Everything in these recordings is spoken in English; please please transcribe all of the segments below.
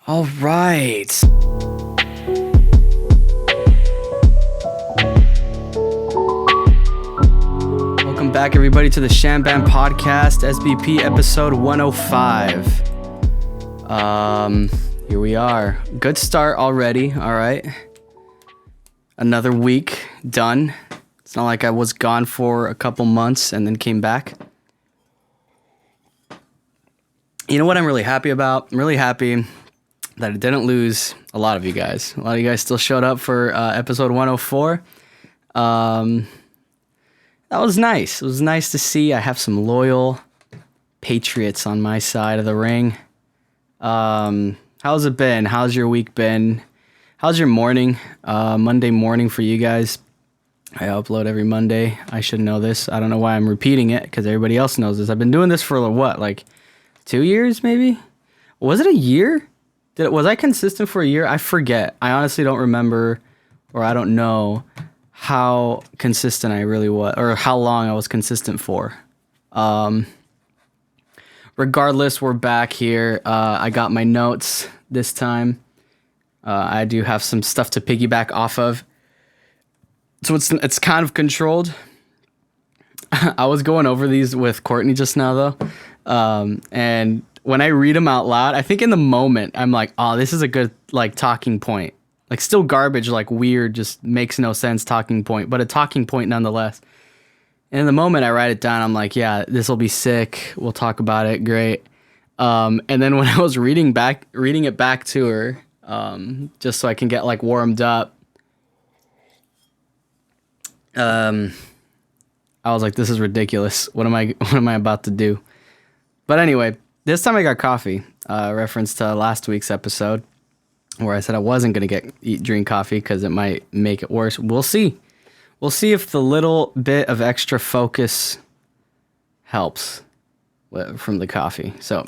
All right. Welcome back, everybody, to the Shambam Podcast, SBP episode 105. Here we are. Good start already. All right. Another week done. It's not like I was gone for a couple months and then came back. You know what I'm really happy about? I'm really happy that I didn't lose a lot of you guys. A lot of you guys still showed up for episode 104. That was nice. It was nice to see. I have some loyal patriots on my side of the ring. How's it been? How's your week been? How's your morning? Monday morning for you guys. I upload every Monday. I should know this. I don't know why I'm repeating it because everybody else knows this. I've been doing this for what, like 2 years maybe? Was it a year? Was I consistent for a year? I forget. I honestly don't remember, or I don't know how consistent I really was, or how long I was consistent for. Regardless, we're back here. I got my notes this time. I do have some stuff to piggyback off of. So it's kind of controlled. I was going over these with Courtney just now, though. And when I read them out loud, I think in the moment, I'm like, oh, this is a good, like, talking point. Like, still garbage, like, weird, just makes no sense talking point, but a talking point nonetheless. And in the moment I write it down, I'm like, yeah, this will be sick. We'll talk about it. Great. And then when I was reading it back to her, just so I can get, like, warmed up, I was like, this is ridiculous. What am I about to do? But anyway, this time I got coffee, reference to last week's episode where I said I wasn't going to drink coffee because it might make it worse. We'll see. We'll see if the little bit of extra focus helps from the coffee. So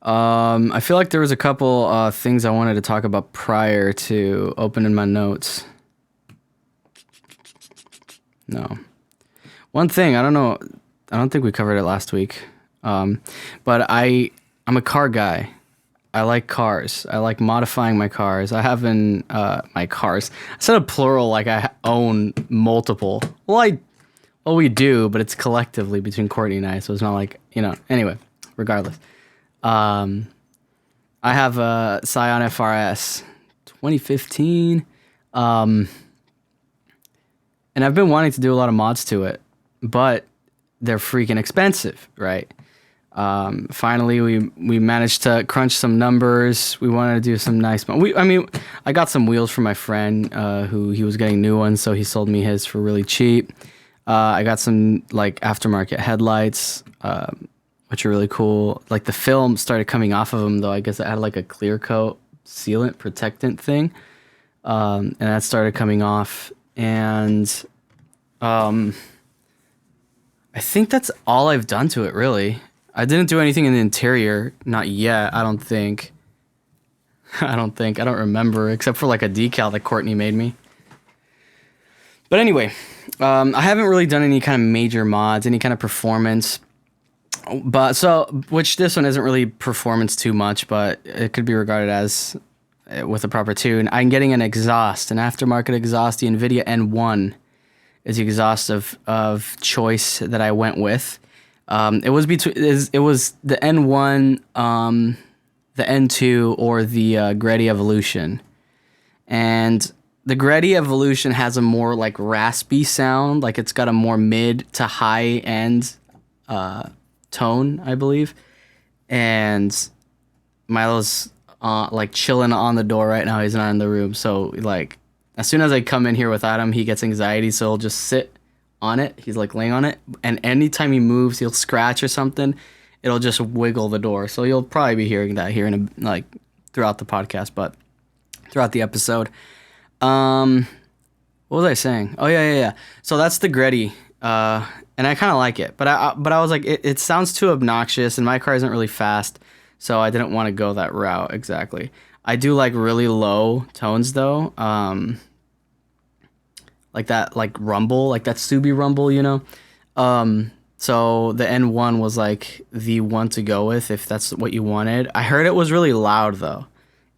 I feel like there was a couple things I wanted to talk about prior to opening my notes. No. One thing, I don't know, I don't think we covered it last week. But I'm a car guy. I like cars. I like modifying my cars. I have my cars. I said a plural like I own multiple. Well, we do, but it's collectively between Courtney and I, so it's not like, anyway, regardless. I have a Scion FRS 2015. And I've been wanting to do a lot of mods to it, but they're freaking expensive, right? Finally, we managed to crunch some numbers. We wanted to do some nice. I got some wheels from my friend who he was getting new ones, so he sold me his for really cheap. I got some like aftermarket headlights, which are really cool. Like the film started coming off of them, though. I guess it had like a clear coat sealant protectant thing, and that started coming off. And I think that's all I've done to it, really. I didn't do anything in the interior, not yet, I don't think. I don't remember, except for like a decal that Courtney made me. But anyway, I haven't really done any kind of major mods, any kind of performance. Which this one isn't really performance too much, but it could be regarded as with a proper tune. I'm getting an exhaust, an aftermarket exhaust. The NVIDIA N1 is the exhaust of choice that I went with. It was the N1, the N2, or the Greddy Evolution. And the Greddy Evolution has a more like raspy sound, like it's got a more mid to high end tone, I believe. And Milo's like chilling on the door right now. He's not in the room, so like as soon as I come in here without him, he gets anxiety, so he'll just sit on it. He's like laying on it, and anytime he moves, he'll scratch or something, it'll just wiggle the door. So you'll probably be hearing that here throughout the podcast, but throughout the episode. What was I saying? Oh yeah. So that's the Greddy, and I kind of like it, but I was like, it sounds too obnoxious, and my car isn't really fast, so I didn't want to go that route exactly. I do like really low tones though. Like that, like rumble, like that Subi rumble, So the N1 was like the one to go with if that's what you wanted. I heard it was really loud though.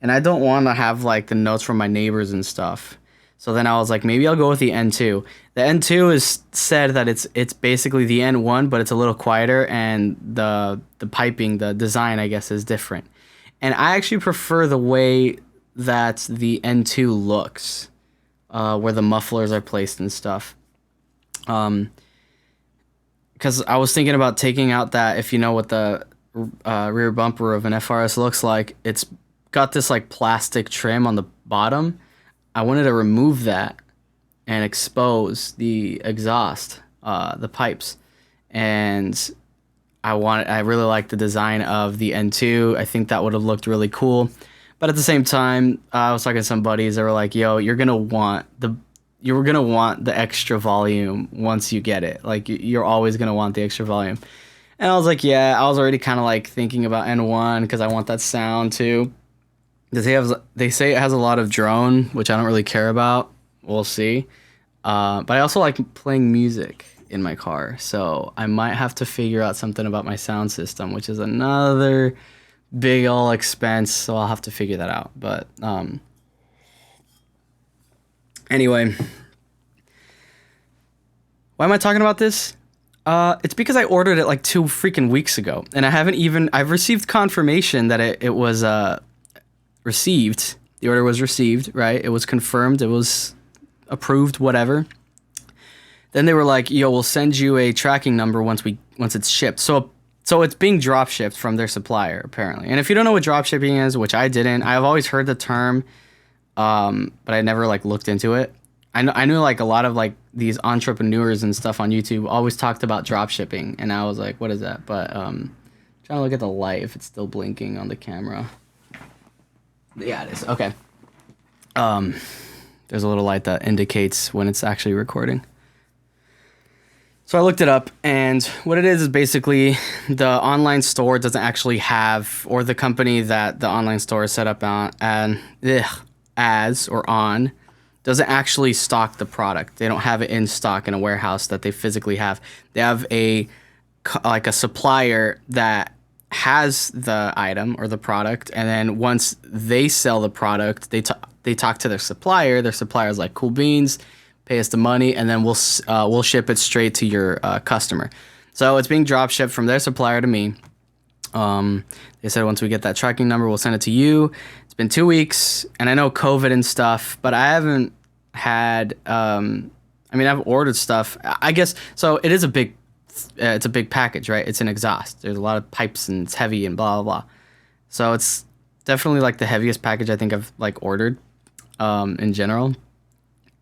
And I don't want to have like the notes from my neighbors and stuff. So then I was like, maybe I'll go with the N2. The N2 is said that it's basically the N1, but it's a little quieter, and the piping, the design, I guess, is different. And I actually prefer the way that the N2 looks, where the mufflers are placed and stuff. Because I was thinking about taking out that, if you know what the rear bumper of an FRS looks like, it's got this like plastic trim on the bottom. I wanted to remove that and expose the exhaust, the pipes, and I really like the design of the N2. I think that would have looked really cool. But at the same time, I was talking to some buddies that were like, "Yo, you're gonna want the extra volume once you get it. Like you're always gonna want the extra volume." And I was like, "Yeah." I was already kind of like thinking about N1 because I want that sound too. They say it has a lot of drone, which I don't really care about. We'll see. But I also like playing music in my car, so I might have to figure out something about my sound system, which is another big ol' expense. So I'll have to figure that out. But anyway, why am I talking about this? It's because I ordered it like 2 freaking weeks ago, and I've received confirmation that it was received. The order was received, right? It was confirmed. It was approved, whatever. Then they were like, "Yo, we'll send you a tracking number once it's shipped." So it's being drop shipped from their supplier, apparently. And if you don't know what drop shipping is, which I didn't, I've always heard the term, but I never like looked into it. I knew like a lot of like these entrepreneurs and stuff on YouTube always talked about drop shipping, and I was like, "What is that?" But trying to look at the light if it's still blinking on the camera. Yeah, it is. Okay. There's a little light that indicates when it's actually recording. So I looked it up, and what it is basically the online store doesn't actually have, or the company that the online store is set up on doesn't actually stock the product. They don't have it in stock in a warehouse that they physically have. They have a supplier that has the item or the product, and then once they sell the product, they talk to their supplier. Their supplier's like, "Cool beans, pay us the money, and then we'll ship it straight to your customer." So it's being drop shipped from their supplier to me. They said once we get that tracking number, we'll send it to you. It's been 2 weeks, and I know COVID and stuff, but I haven't had. I've ordered stuff. I guess so. It is it's a big package, right? It's an exhaust. There's a lot of pipes, and it's heavy, and blah blah blah. So it's definitely like the heaviest package I think I've like ordered in general.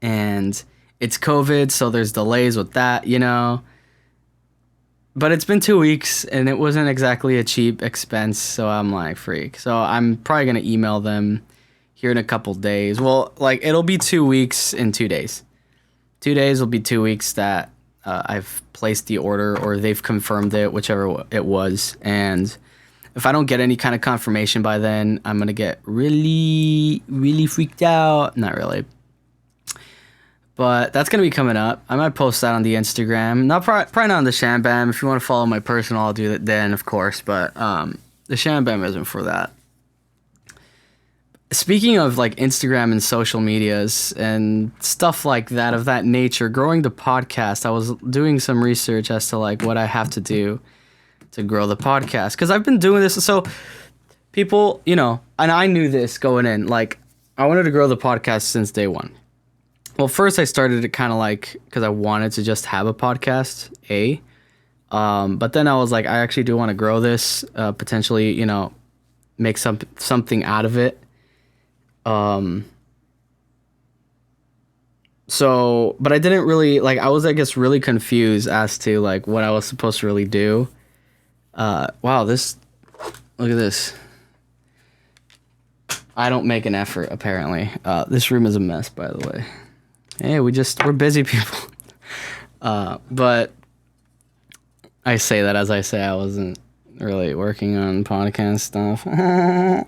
And it's COVID, so there's delays with that, you know. But it's been 2 weeks, and it wasn't exactly a cheap expense, so I'm like, freak. So I'm probably going to email them here in a couple days. Well, like, it'll be 2 weeks in 2 days. 2 days will be 2 weeks that I've placed the order, or they've confirmed it, whichever it was. And if I don't get any kind of confirmation by then, I'm going to get really, really freaked out. Not really. But that's going to be coming up. I might post that on the Instagram. Probably not on the Shambam. If you want to follow my personal, I'll do that then, of course. But the Shambam isn't for that. Speaking of like Instagram and social medias and stuff like that of that nature, growing the podcast, I was doing some research as to like what I have to do to grow the podcast. Because I've been doing this. So people, you know, and I knew this going in. Like, I wanted to grow the podcast since day one. Well, first I started it kind of like because I wanted to just have a podcast, but then I was like, I actually do want to grow this, potentially, you know, make something out of it. So, but I didn't really like. I was, I guess, really confused as to like what I was supposed to really do. Wow, look at this. I don't make an effort, apparently. This room is a mess, by the way. Hey, we're busy people. But I say that as I say I wasn't really working on podcast stuff. Well,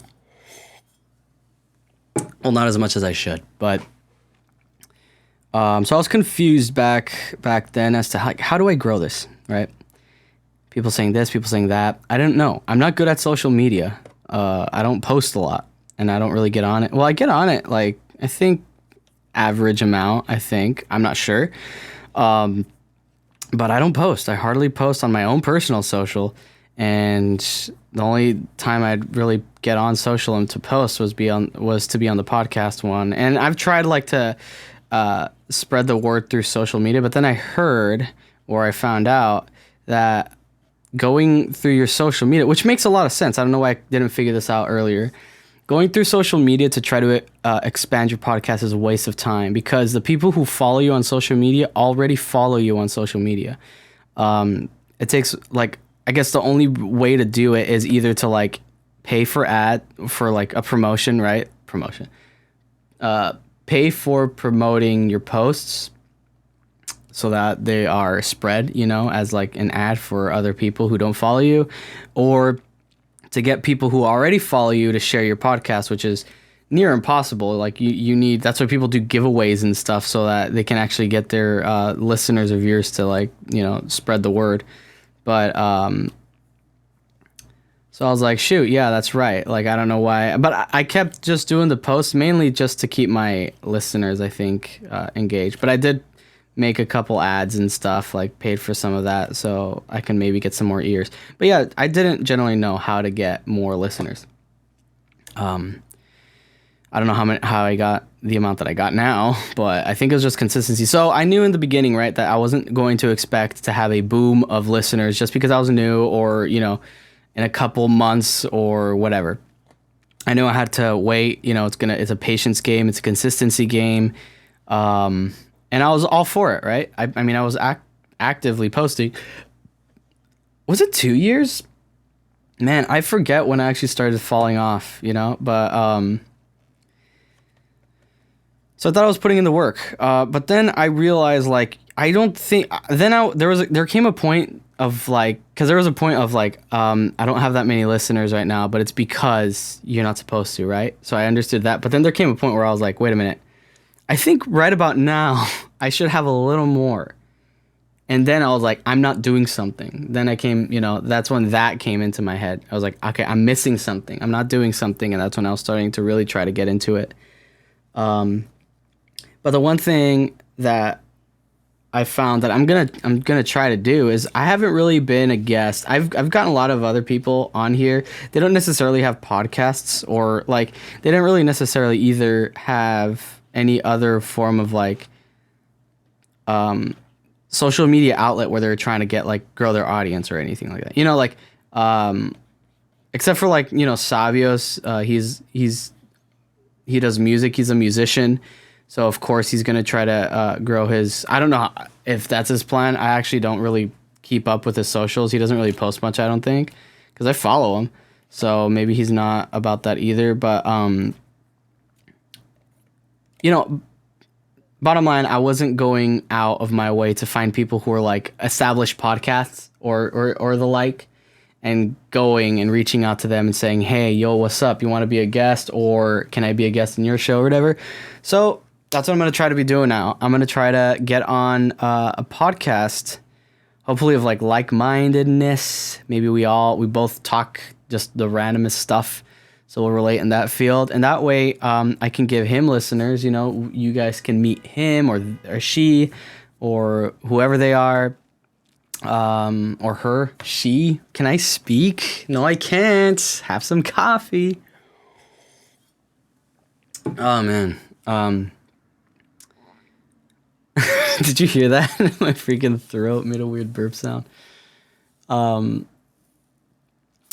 not as much as I should, but so I was confused back then as to how do I grow this, right? people saying this, people saying that. I don't know. I'm not good at social media. I don't post a lot, and I don't really get on it. Well, I get on it, like, I think average amount, I think. I'm not sure. But I don't post. I hardly post on my own personal social. And the only time I'd really get on social and to post was to be on the podcast one. And I've tried like to spread the word through social media, but then I heard, or I found out, that going through your social media, which makes a lot of sense. I don't know why I didn't figure this out earlier. Going through social media to try to expand your podcast is a waste of time, because the people who follow you on social media already follow you on social media. It takes, like, I guess the only way to do it is either to like pay for like a promotion, right? Pay for promoting your posts so that they are spread, as like an ad for other people who don't follow you, or to get people who already follow you to share your podcast, which is near impossible. Like you need, that's why people do giveaways and stuff, so that they can actually get their listeners or viewers to like, spread the word. But so I was like, shoot, yeah, that's right. Like, I don't know why, but I kept just doing the posts mainly just to keep my listeners, I think, engaged. But I did make a couple ads and stuff, like paid for some of that, so I can maybe get some more ears. But yeah, I didn't generally know how to get more listeners. I don't know how I got the amount that I got now, but I think it was just consistency. So I knew in the beginning, right, that I wasn't going to expect to have a boom of listeners just because I was new, or in a couple months or whatever. I knew I had to wait. It's a patience game, it's a consistency game. And I was all for it, right? I mean, I was actively posting. Was it 2 years? Man, I forget when I actually started falling off, But so I thought I was putting in the work. But then I realized, like, I don't think. Then there came a point of like, because there was a point of like, I don't have that many listeners right now, but it's because you're not supposed to, right? So I understood that. But then there came a point where I was like, wait a minute. I think right about now, I should have a little more. And then I was like, I'm not doing something. Then I came, that's when that came into my head. I was like, okay, I'm missing something. I'm not doing something. And that's when I was starting to really try to get into it. But the one thing that I found that I'm gonna try to do is, I haven't really been a guest. I've gotten a lot of other people on here. They don't necessarily have podcasts, or like they don't really necessarily either have any other form of like social media outlet where they're trying to get like grow their audience or anything like that. Except for like, Savios, he does music. He's a musician. So of course he's going to try to grow his, I don't know if that's his plan. I actually don't really keep up with his socials. He doesn't really post much, I don't think, because I follow him. So maybe he's not about that either. But, bottom line, I wasn't going out of my way to find people who are like established podcasts or the like, and going and reaching out to them and saying, hey, yo, what's up? You want to be a guest, or can I be a guest in your show or whatever? So that's what I'm going to try to be doing now. I'm going to try to get on a podcast, hopefully of like-mindedness. Maybe we both talk just the randomest stuff. So we'll relate in that field. And that way I can give him listeners, you guys can meet him or she or whoever they are, or her, she. Can I speak? No, I can't. Have some coffee. Oh, man. Did you hear that? My freaking throat made a weird burp sound.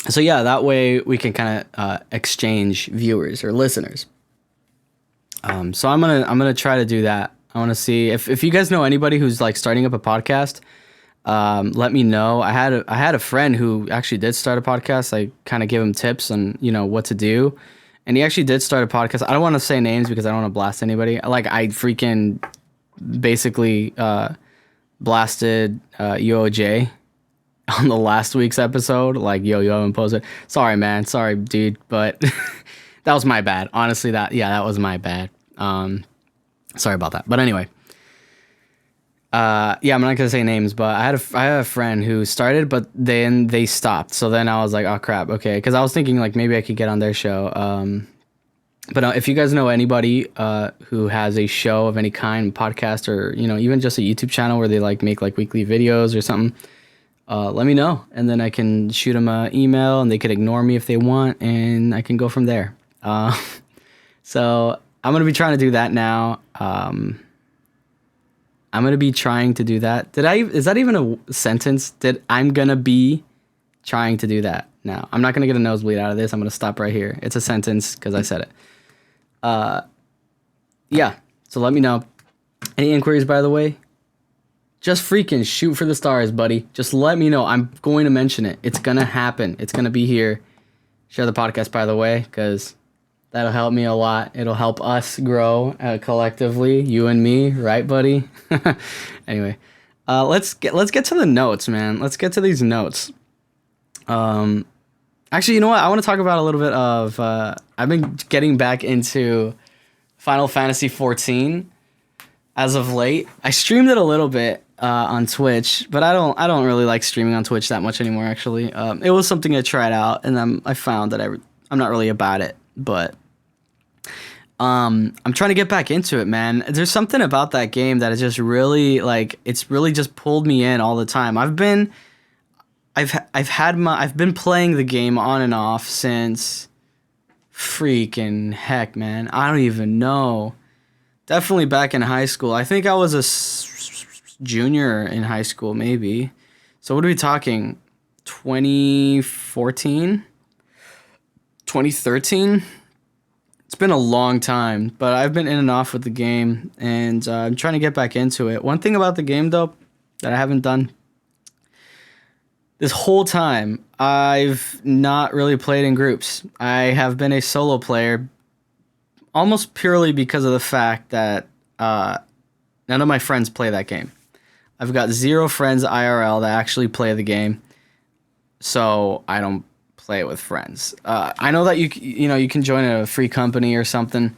So yeah, that way we can kind of exchange viewers or listeners. So I'm gonna try to do that. I want to see if you guys know anybody who's like starting up a podcast. Let me know. I had a friend who actually did start a podcast. I kind of gave him tips on what to do, and he actually did start a podcast. I don't want to say names because I don't want to blast anybody. Like, I freaking basically blasted UOJ on the last week's episode. Like, yo, you haven't posted. Sorry, man. Sorry, dude. But that was my bad. Honestly, that was my bad. Sorry about that. But anyway, Yeah, I'm not gonna say names, but I had a friend who started, but then they stopped. So then I was like, oh crap, okay, because I was thinking like maybe I could get on their show. But if you guys know anybody who has a show of any kind, podcast, or even just a YouTube channel where they like make like weekly videos or something, let me know, and then I can shoot them an email, and they could ignore me if they want, and I can go from there. So I'm gonna be trying to do that now. I'm gonna be trying to do that. Is that even a sentence? I'm gonna be trying to do that now. I'm not gonna get a nosebleed out of this. I'm gonna stop right here. It's a sentence because I said it. Yeah. So let me know. Any inquiries, by the way? Just freaking shoot for the stars, buddy. Just let me know. I'm going to mention it. It's gonna happen. It's gonna be here. Share the podcast, by the way, because that'll help me a lot. It'll help us grow collectively, you and me, right, buddy? Anyway, let's get to the notes, man. Let's get to these notes. Actually, you know what? I want to talk about a little bit of. I've been getting back into Final Fantasy 14 as of late. I streamed it a little bit on Twitch, but I don't really like streaming on Twitch that much anymore. Actually, it was something I tried out, and I found that I'm not really about it, but. I'm trying to get back into it, man. There's something about that game that is just really like it's really just pulled me in all the time. I've been playing the game on and off since freaking heck, man. I don't even know. Definitely back in high school. I think I was a junior in high school, maybe. So what are we talking? 2014? 2013? It's been a long time, but I've been in and off with the game, and I'm trying to get back into it. One thing about the game, though, that I haven't done this whole time, I've not really played in groups. I have been a solo player almost purely because of the fact that none of my friends play that game. I've got 0 friends IRL that actually play the game, so I don't play it with friends. I know that you can join a free company or something.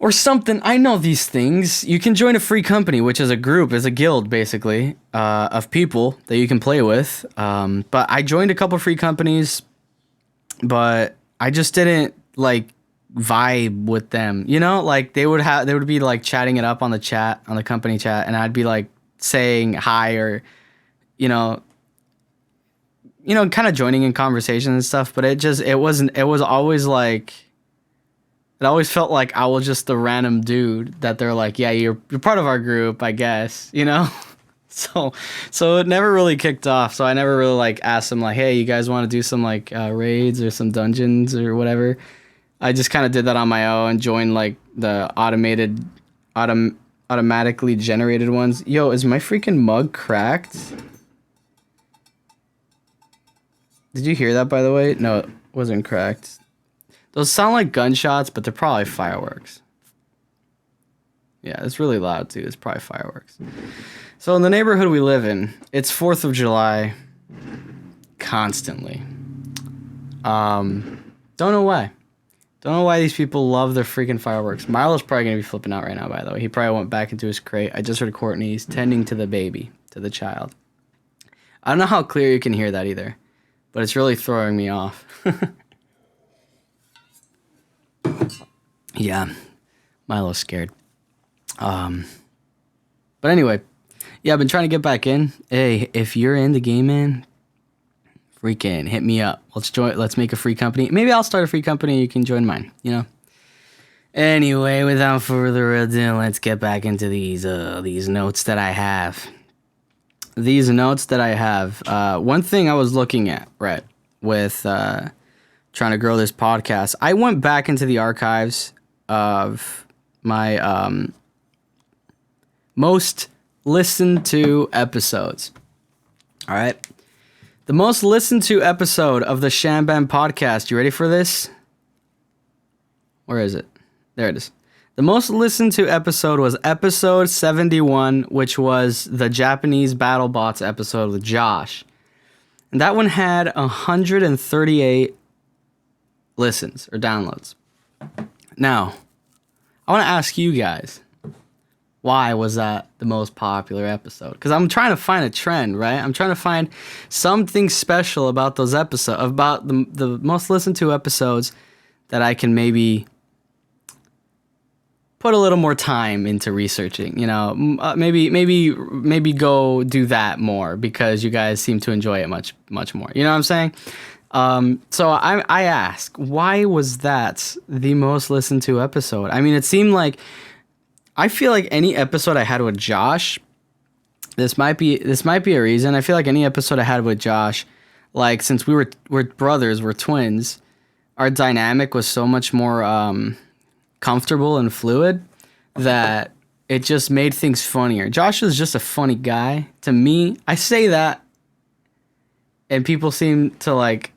I know these things. You can join a free company, which is a group, is a guild basically of people that you can play with. But I joined a couple free companies, but I just didn't like vibe with them. Like they would be like chatting it up on the company chat, and I'd be like saying hi or kind of joining in conversations and stuff, but it was always like, it always felt like I was just the random dude that they're like, yeah, you're part of our group, I guess, So it never really kicked off. So I never really like asked them like, hey, you guys want to do some like raids or some dungeons or whatever. I just kind of did that on my own, joined like the automatically generated ones. Yo, is my freaking mug cracked? Did you hear that, by the way? No, it wasn't cracked. Those sound like gunshots, but they're probably fireworks. Yeah, it's really loud, too. It's probably fireworks. So in the neighborhood we live in, it's 4th of July constantly. Don't know why. Don't know why these people love their freaking fireworks. Milo's probably going to be flipping out right now, by the way. He probably went back into his crate. I just heard Courtney's tending to the baby, to the child. I don't know how clear you can hear that either, but it's really throwing me off. Yeah, Milo's scared. But anyway, yeah, I've been trying to get back in. Hey, if you're in the game, man, freaking hit me up. Let's make a free company. Maybe I'll start a free company. You can join mine, Anyway, without further ado, let's get back into these notes that I have. One thing I was looking at, right, with trying to grow this podcast, I went back into the archives of my most listened to episodes. All right. The most listened to episode of the Shambam podcast. You ready for this? Where is it? There it is. The most listened to episode was episode 71, which was the Japanese BattleBots episode with Josh. And that one had 138 listens or downloads. Now, I want to ask you guys, Why was that the most popular episode? Because I'm trying to find a trend, right? I'm trying to find something special about those episodes, about the most listened to episodes that I can maybe put a little more time into researching. Maybe go do that more because you guys seem to enjoy it much more. You know what I'm saying? So I ask, why was that the most listened to episode? I mean, it seemed like, I feel like any episode I had with Josh, this might be a reason. I feel like any episode I had with Josh, like since we're brothers, we're twins, our dynamic was so much more comfortable and fluid that it just made things funnier. Josh is just a funny guy to me. I say that, and people seem to like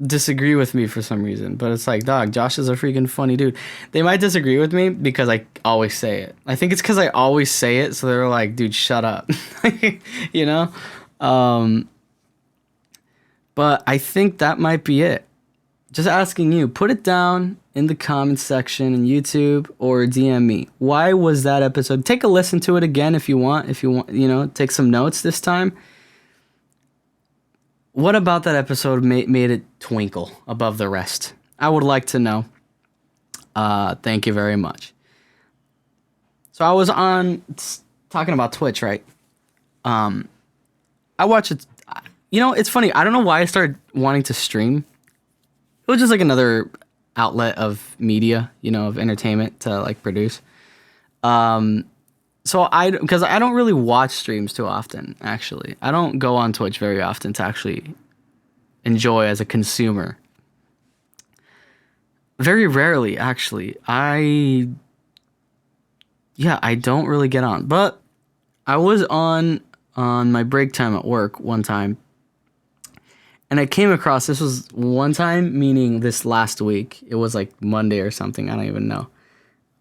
disagree with me for some reason, but it's like, dog, Josh is a freaking funny dude. They might disagree with me because I always say it. I think it's because I always say it, so they're like, dude, shut up. you know but I think that might be it. Just asking you, put it down in the comments section in YouTube or DM me. Why was that episode? Take a listen to it again if you want, take some notes this time. What about that episode made it twinkle above the rest? I would like to know. Thank you very much. So I was talking about Twitch, right? I watch it. It's funny. I don't know why I started wanting to stream. It was just like another outlet of media, of entertainment to like produce. So because I don't really watch streams too often, actually. I don't go on Twitch very often to actually enjoy as a consumer. Very rarely, actually. I don't really get on. But I was on my break time at work one time. And I came across, this was one time, meaning this last week. It was like Monday or something. I don't even know.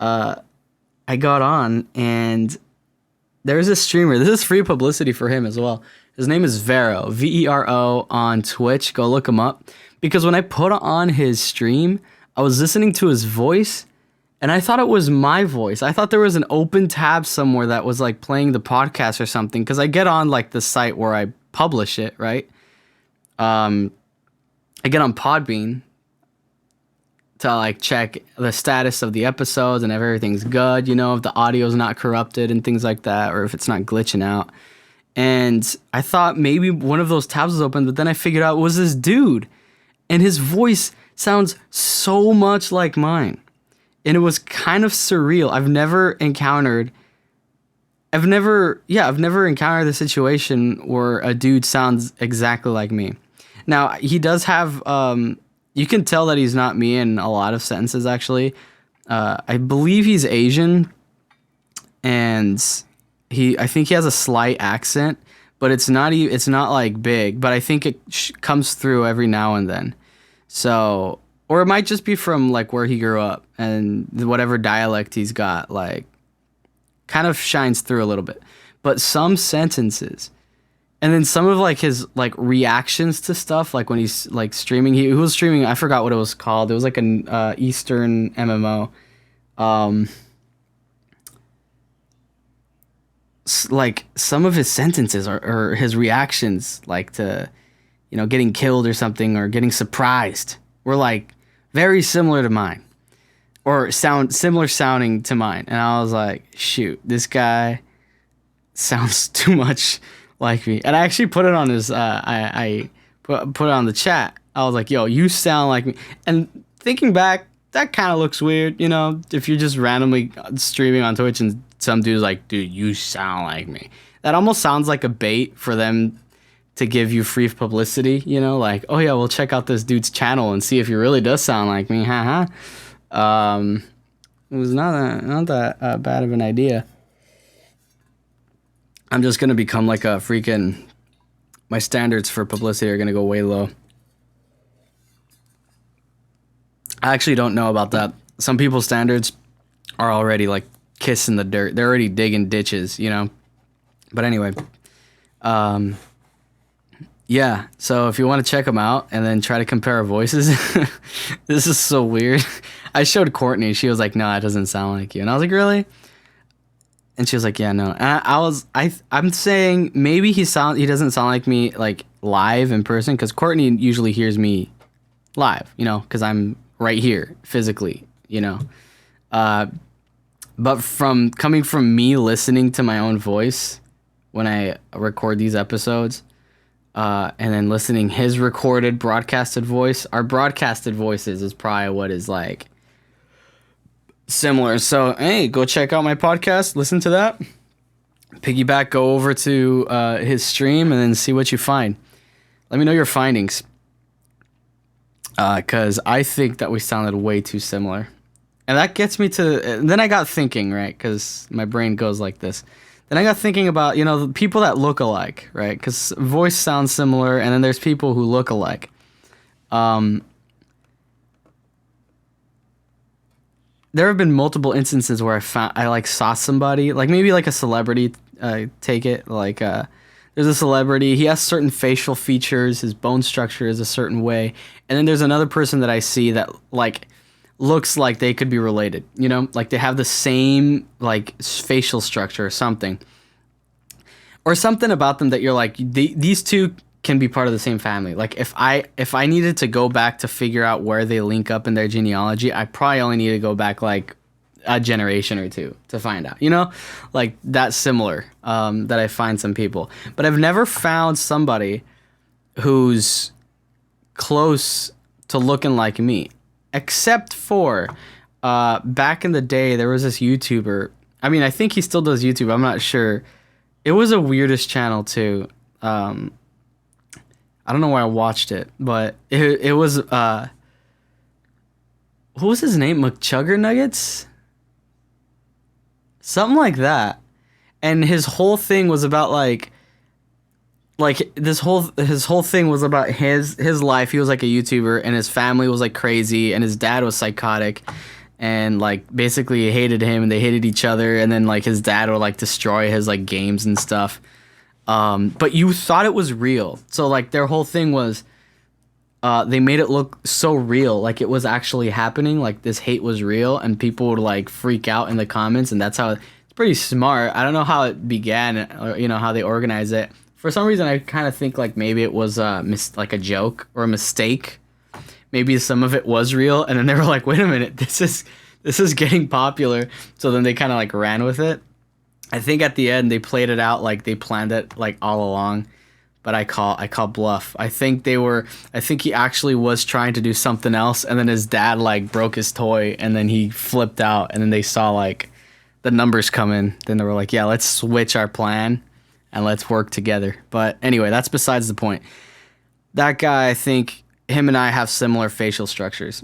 I got on, and there's a streamer. This is free publicity for him as well. His name is Vero, Vero on Twitch. Go look him up. Because when I put on his stream, I was listening to his voice, and I thought it was my voice. I thought there was an open tab somewhere that was like playing the podcast or something. Because I get on like the site where I publish it, right? I get on Podbean to like check the status of the episodes and if everything's good, if the audio's not corrupted and things like that, or if it's not glitching out. And I thought maybe one of those tabs was open, but then I figured out it was this dude, and his voice sounds so much like mine. And it was kind of surreal. I've never encountered the situation where a dude sounds exactly like me. Now, he does have, you can tell that he's not me in a lot of sentences, actually. I believe he's Asian, and I think he has a slight accent, but it's not like big, but I think it comes through every now and then. So, or it might just be from like where he grew up, and whatever dialect he's got, like, kind of shines through a little bit. But some sentences, and then some of like his like reactions to stuff, like when he's like streaming, he was streaming, I forgot what it was called. It was like an Eastern MMO. Like some of his sentences or his reactions, like to, getting killed or something, or getting surprised, were like very similar to mine, or similar sounding to mine. And I was like, shoot, this guy sounds too much like me. And I actually put it on his, I put it on the chat. I was like, yo, you sound like me. And thinking back, that kind of looks weird, if you're just randomly streaming on Twitch and some dude's like, dude, you sound like me. That almost sounds like a bait for them to give you free publicity, like, oh yeah, we'll check out this dude's channel and see if he really does sound like me, haha. It was not that bad of an idea. I'm just gonna become like a freaking, my standards for publicity are gonna go way low. I actually don't know about that. Some people's standards are already like kissing the dirt. They're already digging ditches, But anyway, yeah. So if you want to check them out and then try to compare our voices, this is so weird. I showed Courtney. She was like, "No, it doesn't sound like you." And I was like, "Really?" And she was like, yeah, no. And I'm saying maybe he doesn't sound like me like live in person, because Courtney usually hears me live, because I'm right here physically, But coming from me listening to my own voice when I record these episodes, and then listening his recorded broadcasted voice, our broadcasted voices is probably what is like similar. So, hey, go check out my podcast, listen to that. Piggyback, go over to his stream and then see what you find. Let me know your findings. Because I think that we sounded way too similar. And that gets me to... And then I got thinking, right? Because my brain goes like this. Then I got thinking about, the people that look alike, right? Because voice sounds similar, and then there's people who look alike. There have been multiple instances where I saw somebody, like maybe like a celebrity, take it, like there's a celebrity, he has certain facial features, his bone structure is a certain way, and then there's another person that I see that like looks like they could be related, like they have the same like facial structure or something about them that you're like, these two can be part of the same family. Like if I needed to go back to figure out where they link up in their genealogy, I probably only need to go back like a generation or two to find out, like that similar, that I find some people. But I've never found somebody who's close to looking like me, except for back in the day, there was this YouTuber. I mean, I think he still does YouTube. I'm not sure. It was a weirdest channel too. I don't know why I watched it, but it was, what was his name? McChugger Nuggets? Something like that. And his whole thing was about like his whole thing was about his life. He was like a YouTuber, and his family was like crazy, and his dad was psychotic, and like basically hated him, and they hated each other, and then like his dad would like destroy his like games and stuff. But you thought it was real. So like their whole thing was, they made it look so real, like it was actually happening, like this hate was real, and people would like freak out in the comments, and that's how it's pretty smart. I don't know how it began, or how they organize it. For some reason, I kind of think like maybe it was like a joke or a mistake. Maybe some of it was real, and then they were like, wait a minute, this is getting popular. So then they kind of like ran with it. I think at the end they played it out like they planned it like all along, but I call bluff. I think he actually was trying to do something else, and then his dad like broke his toy, and then he flipped out, and then they saw like the numbers come in. Then they were like, yeah, let's switch our plan and let's work together. But anyway, that's besides the point. That guy, I think him and I have similar facial structures.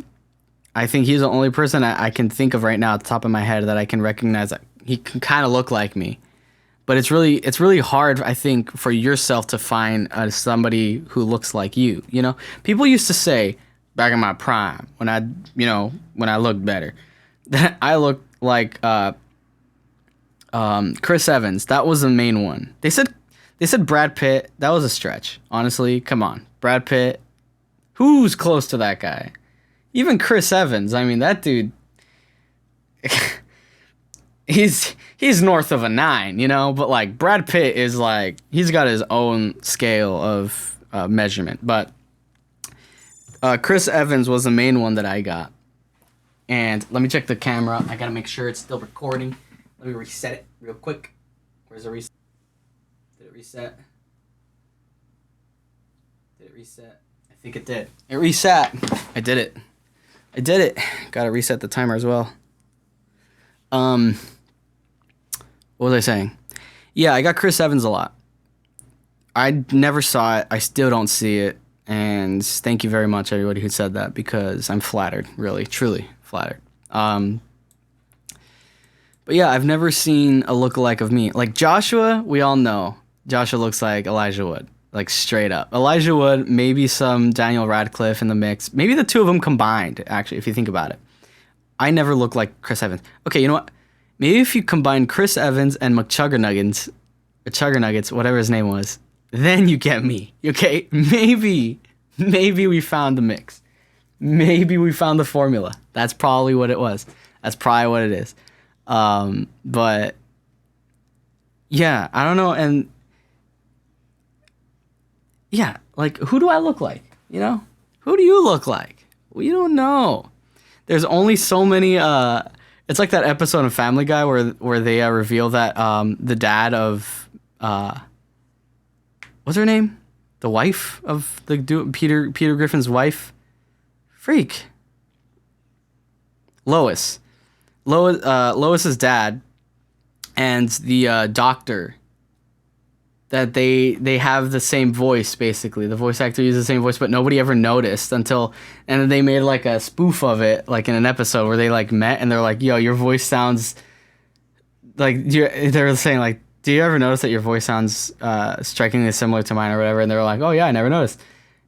I think he's the only person I can think of right now at the top of my head that I can recognize that he can kind of look like me. But it's really hard, I think, for yourself to find somebody who looks like you. People used to say back in my prime when I looked better, that I looked like Chris Evans. That was the main one. They said Brad Pitt. That was a stretch. Honestly, come on, Brad Pitt. Who's close to that guy? Even Chris Evans. I mean, that dude. He's north of a 9, but like Brad Pitt is like, he's got his own scale of measurement. But Chris Evans was the main one that I got. And let me check the camera. I gotta make sure it's still recording. Let me reset it real quick. Where's the reset? Did it reset? Did it reset? I think it did. It reset. I did it. Gotta reset the timer as well. What was I saying? Yeah, I got Chris Evans a lot. I never saw it. I still don't see it. And thank you very much, everybody who said that, because I'm flattered, really, truly flattered. But yeah, I've never seen a lookalike of me. Like Joshua, we all know. Joshua looks like Elijah Wood, like straight up. Elijah Wood, maybe some Daniel Radcliffe in the mix. Maybe the two of them combined, actually, if you think about it. I never look like Chris Evans. Okay, you know what? Maybe if you combine Chris Evans and McChugger Nuggets, whatever his name was, then you get me. Okay? Maybe we found the mix. Maybe we found the formula. That's probably what it was. That's probably what it is. But Yeah, I don't know, and yeah, like who do I look like? You know, who do you look like? We don't know. There's only so many. It's like that episode of Family Guy where they reveal that the dad of what's her name, the wife of the Peter Griffin's wife, freak Lois. Lois's dad and the doctor that they have the same voice. Basically, the voice actor uses the same voice, but nobody ever noticed until, and then they made like a spoof of it, like in an episode where they like met and they're like, "Yo, your voice sounds like," they're saying like, "Do you ever notice that your voice sounds strikingly similar to mine or whatever?" And they're like, "Oh yeah, I never noticed."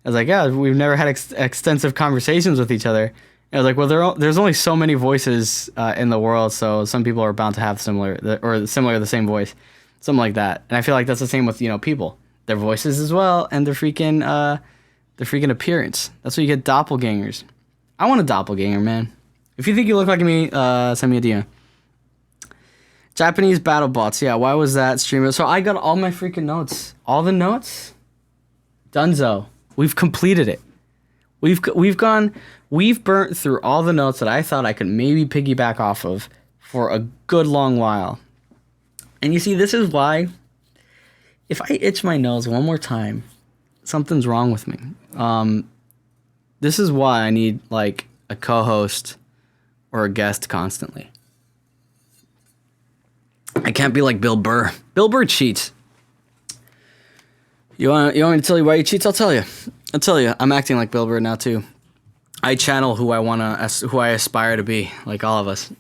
I was like, "Yeah, we've never had extensive conversations with each other." And I was like, "Well, there's only so many voices in the world, so some people are bound to have similar the same voice." Something like that. And I feel like that's the same with, people. Their voices as well and their freaking appearance. That's what you get doppelgangers. I want a doppelganger, man. If you think you look like me, send me a DM. Japanese battlebots. Yeah, why was that streamer? So I got all my freaking notes. All the notes? Dunzo. We've completed it. We've burnt through all the notes that I thought I could maybe piggyback off of for a good long while. And you see, this is why, if I itch my nose one more time, something's wrong with me. This is why I need, like, a co-host or a guest constantly. I can't be like Bill Burr. Bill Burr cheats. You want me to tell you why he cheats? I'll tell you. I'm acting like Bill Burr now, too. I channel who I aspire to be, like all of us.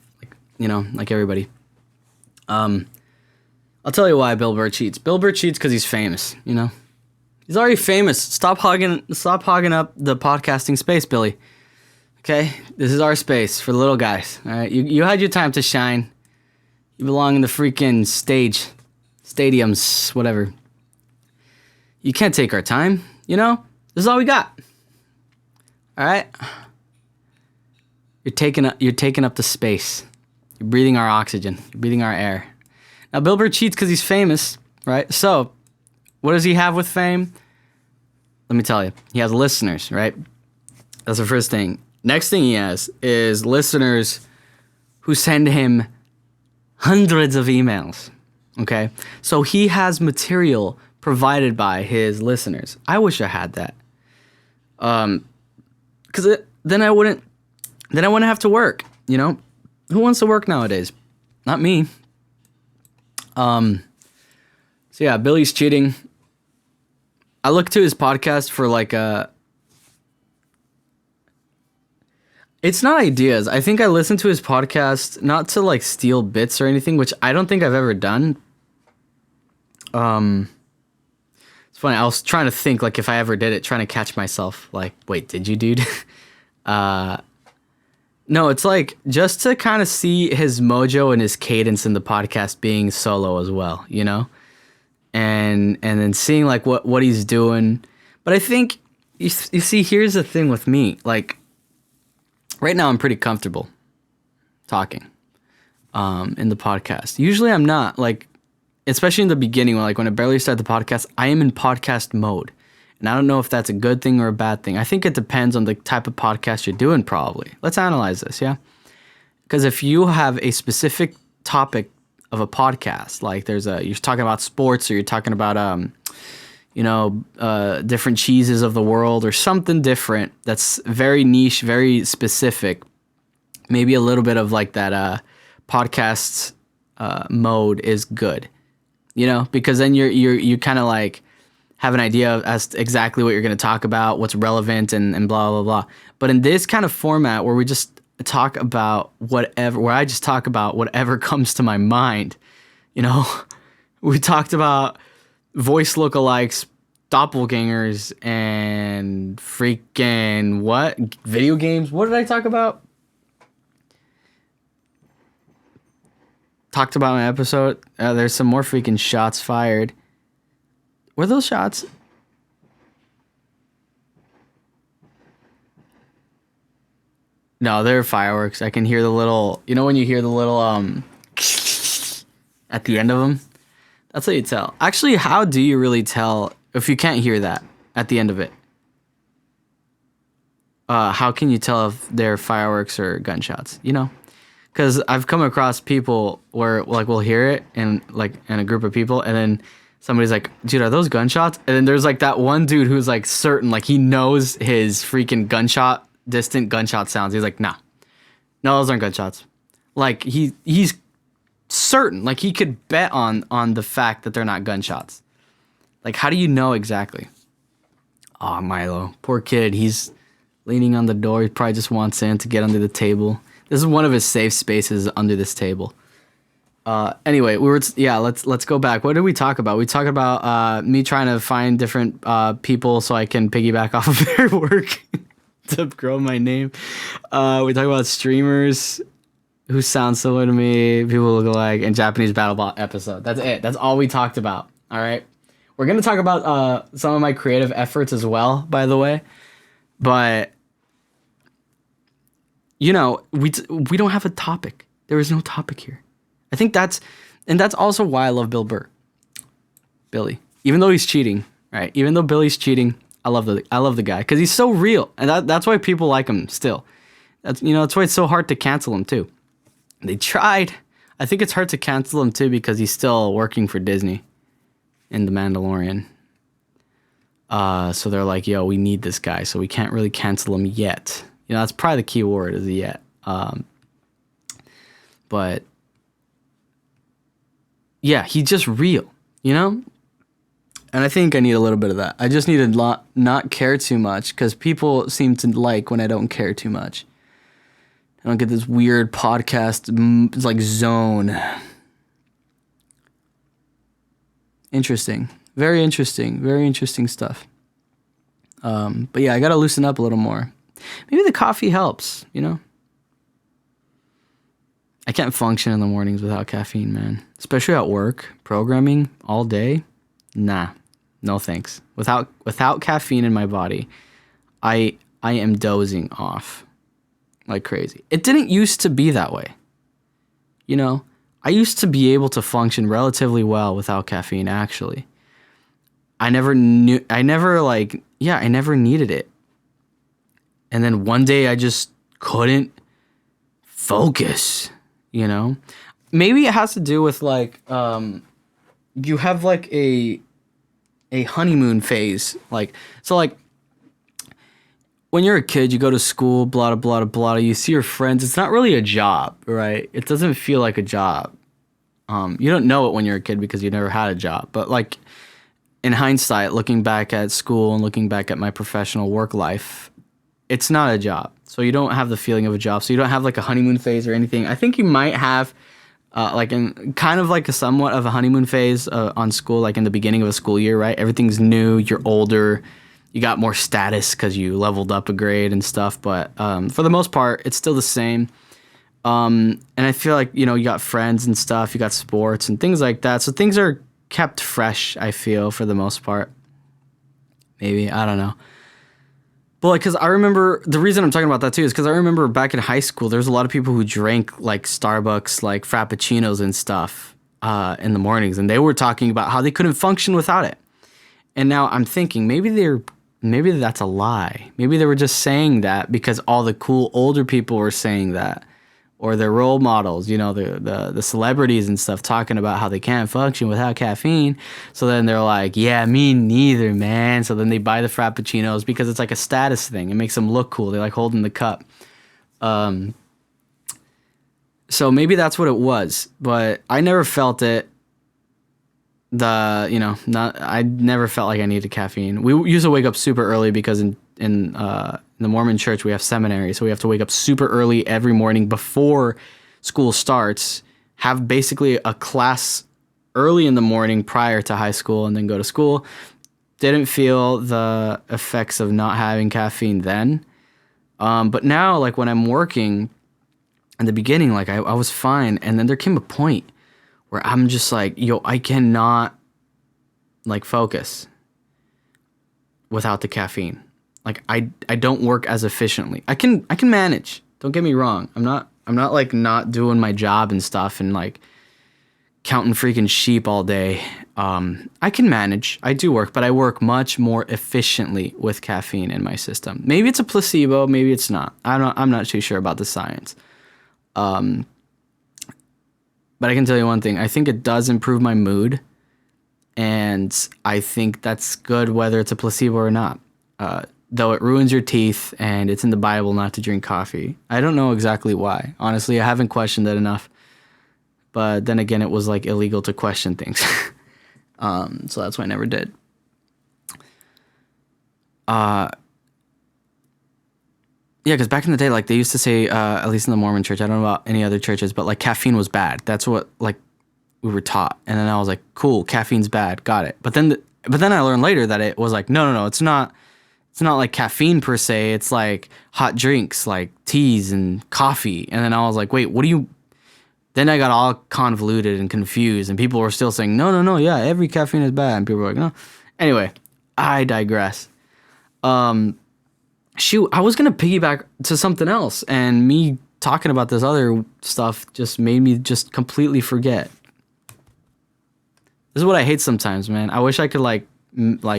Like everybody. I'll tell you why Bill Burr cheats. Bill Burr cheats because he's famous, He's already famous. Stop hogging up the podcasting space, Billy. Okay? This is our space for the little guys. All right? You had your time to shine. You belong in the freaking stadiums, whatever. You can't take our time, This is all we got. All right? You're taking up the space. You're breathing our oxygen. You're breathing our air. Now, Bill Burr cheats because he's famous, right? So, what does he have with fame? Let me tell you. He has listeners, right? That's the first thing. Next thing he has is listeners who send him hundreds of emails, okay? So, he has material provided by his listeners. I wish I had that. Because then I wouldn't have to work, Who wants to work nowadays? Not me. So yeah, Billy's cheating. I look to his podcast for like it's not ideas. I think I listen to his podcast not to like steal bits or anything, which I don't think I've ever done. It's funny. I was trying to think like if I ever did it, trying to catch myself. Like, wait, did you, dude? No, it's like just to kind of see his mojo and his cadence in the podcast being solo as well, and then seeing like what he's doing. But I think you see, here's the thing with me. Like right now, I'm pretty comfortable talking in the podcast. Usually, I'm not, like, especially in the beginning, when I barely start the podcast. I am in podcast mode. And I don't know if that's a good thing or a bad thing. I think it depends on the type of podcast you're doing, probably. Let's analyze this, yeah? Because if you have a specific topic of a podcast, like you're talking about sports, or you're talking about, different cheeses of the world, or something different that's very niche, very specific, maybe a little bit of like that podcast mode is good, because then you kind of like have an idea as to exactly what you're going to talk about, what's relevant, and blah, blah, blah. But in this kind of format where we just talk about where I just talk about whatever comes to my mind, we talked about voice lookalikes, doppelgangers, and freaking what? Video games? What did I talk about? Talked about my episode. There's some more freaking shots fired. Were those shots? No, they're fireworks. I can hear the little, when you hear the little at the end of them? That's how you tell. Actually, how do you really tell if you can't hear that at the end of it? How can you tell if they're fireworks or gunshots? You know, because I've come across people where like we'll hear it in like in a group of people, and then somebody's like, "Dude, are those gunshots?" And then there's like that one dude who's like certain, like he knows his freaking distant gunshot sounds. He's like, "Nah, no, those aren't gunshots." Like he's certain, like he could bet on the fact that they're not gunshots. Like, how do you know exactly? Oh, Milo, poor kid. He's leaning on the door. He probably just wants in to get under the table. This is one of his safe spaces under this table. Anyway, let's go back. What did we talk about? We talked about me trying to find different people so I can piggyback off of their work to grow my name. We talked about streamers who sound similar to me, people look alike, and Japanese battlebot episode. That's it. That's all we talked about. All right. We're gonna talk about some of my creative efforts as well, by the way, but you know, we don't have a topic. There is no topic here. I think that's also why I love Bill Burr. Billy, even though he's cheating, right? Even though Billy's cheating, I love the guy because he's so real, and that's why people like him still. That's why it's so hard to cancel him too. They tried. I think it's hard to cancel him too because he's still working for Disney in The Mandalorian. So they're like, yo, we need this guy, so we can't really cancel him yet. That's probably the key word is yet. But yeah, he's just real, And I think I need a little bit of that. I just need to not care too much because people seem to like when I don't care too much. I don't get this weird podcast like zone. Interesting. Very interesting stuff. But yeah, I gotta loosen up a little more. Maybe the coffee helps, I can't function in the mornings without caffeine, man. Especially at work, programming all day. Nah, no thanks. Without caffeine in my body, I am dozing off like crazy. It didn't used to be that way. I used to be able to function relatively well without caffeine, actually. I never needed it. And then one day I just couldn't focus, Maybe it has to do with like, you have like a honeymoon phase. Like, when you're a kid, you go to school, blah, blah, blah, blah, you see your friends. It's not really a job, right? It doesn't feel like a job. You don't know it when you're a kid because you never had a job. But like in hindsight, looking back at school and looking back at my professional work life, it's not a job. So you don't have the feeling of a job. So you don't have like a honeymoon phase or anything. I think you might have kind of like a somewhat of a honeymoon phase on school, like in the beginning of a school year, right? Everything's new. You're older. You got more status because you leveled up a grade and stuff. But for the most part, it's still the same. And I feel like, you got friends and stuff. You got sports and things like that. So things are kept fresh, I feel, for the most part. Maybe. I don't know. But like, because I remember, the reason I'm talking about that too is because I remember back in high school, there's a lot of people who drank like Starbucks, like Frappuccinos and stuff in the mornings. And they were talking about how they couldn't function without it. And now I'm thinking maybe that's a lie. Maybe they were just saying that because all the cool older people were saying that, or their role models, the celebrities and stuff talking about how they can't function without caffeine. So then they're like, yeah, me neither, man. So then they buy the Frappuccinos because it's like a status thing. It makes them look cool. They like holding the cup. So maybe that's what it was, but I never felt it. I never felt like I needed caffeine. We used to wake up super early because in the Mormon church we have seminary, so we have to wake up super early every morning before school starts, have basically a class early in the morning prior to high school, and then go to school. Didn't feel the effects of not having caffeine then, but now, like when I'm working, in the beginning, like I was fine, and then there came a point where I'm just like, yo, I cannot like focus without the caffeine. Like I don't work as efficiently. I can manage. Don't get me wrong. I'm not like not doing my job and stuff and like counting freaking sheep all day. I can manage. I do work, but I work much more efficiently with caffeine in my system. Maybe it's a placebo, maybe it's not. I'm not too sure about the science. But I can tell you one thing. I think it does improve my mood, and I think that's good whether it's a placebo or not. Though it ruins your teeth, and it's in the Bible not to drink coffee. I don't know exactly why. Honestly, I haven't questioned it enough. But then again, it was like illegal to question things. So that's why I never did. Yeah, because back in the day, like they used to say, at least in the Mormon church, I don't know about any other churches, but like caffeine was bad. That's what like we were taught. And then I was like, cool, caffeine's bad, got it. But then I learned later that it was like, no, it's not. It's not like caffeine per se. It's like hot drinks, like teas and coffee. And then I was like, wait, what do you? Then I got all convoluted and confused, and people were still saying, no, yeah, every caffeine is bad. And people were like, no. Anyway, I digress. Shoot, I was going to piggyback to something else, and me talking about this other stuff just made me just completely forget. This is what I hate sometimes, man. I wish I could like